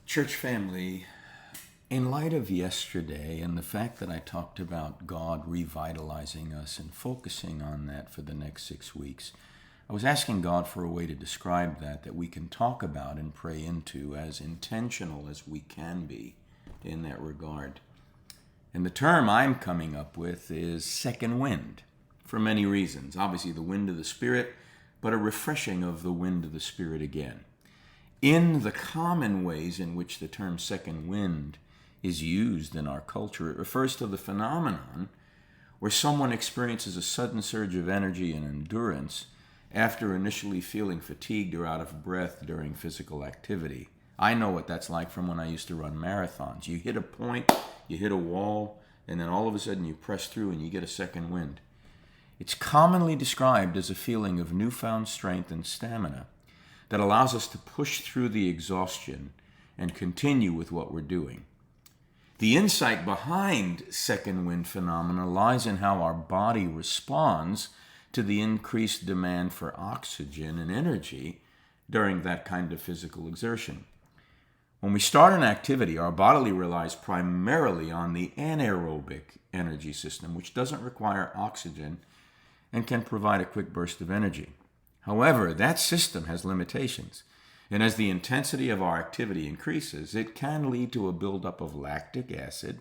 Church family, in light of yesterday and the fact that I talked about God revitalizing us and focusing on that for the next 6 weeks, I was asking God for a way to describe that we can talk about and pray into as intentional as we can be in that regard. And the term I'm coming up with is second wind, for many reasons. Obviously, the wind of the Spirit, but a refreshing of the wind of the Spirit again. In the common ways in which the term second wind is used in our culture, it refers to the phenomenon where someone experiences a sudden surge of energy and endurance after initially feeling fatigued or out of breath during physical activity. I know what that's like from when I used to run marathons. You hit a point, you hit a wall, and then all of a sudden you press through and you get a second wind. It's commonly described as a feeling of newfound strength and stamina that allows us to push through the exhaustion and continue with what we're doing. The insight behind second wind phenomena lies in how our body responds to the increased demand for oxygen and energy during that kind of physical exertion. When we start an activity, our body relies primarily on the anaerobic energy system, which doesn't require oxygen and can provide a quick burst of energy. However, that system has limitations, and as the intensity of our activity increases, it can lead to a buildup of lactic acid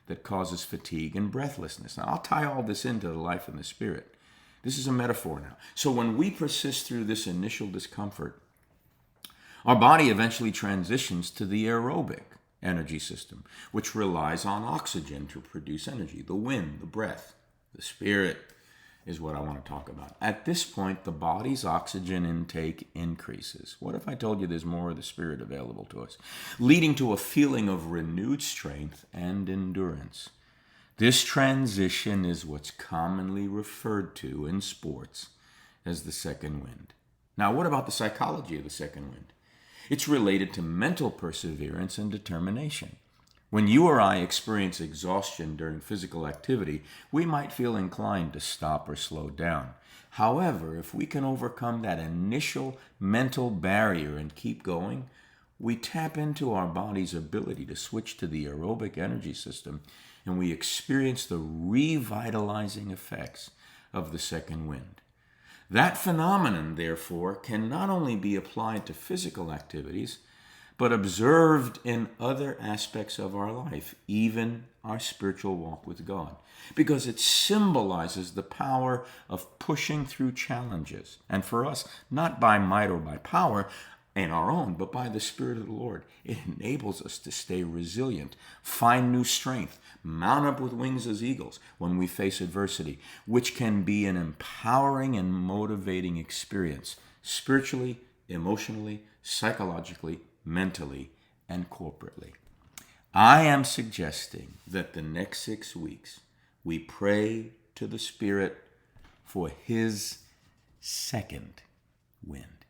that causes fatigue and breathlessness. Now, I'll tie all this into the life in the Spirit. This is a metaphor now. So when we persist through this initial discomfort, our body eventually transitions to the aerobic energy system, which relies on oxygen to produce energy. The wind, the breath, the Spirit is what I want to talk about. At this point, the body's oxygen intake increases. What if I told you there's more of the Spirit available to us, leading to a feeling of renewed strength and endurance? This transition is what's commonly referred to in sports as the second wind. Now, what about the psychology of the second wind? It's related to mental perseverance and determination. When you or I experience exhaustion during physical activity, we might feel inclined to stop or slow down. However, if we can overcome that initial mental barrier and keep going, we tap into our body's ability to switch to the aerobic energy system, and we experience the revitalizing effects of the second wind. That phenomenon, therefore, can not only be applied to physical activities, but observed in other aspects of our life, even our spiritual walk with God, because it symbolizes the power of pushing through challenges. And for us, not by might or by power in our own, but by the Spirit of the Lord. It enables us to stay resilient, find new strength, mount up with wings as eagles when we face adversity, which can be an empowering and motivating experience, spiritually, emotionally, psychologically, mentally, and corporately. I am suggesting that the next 6 weeks we pray to the Spirit for His second wind.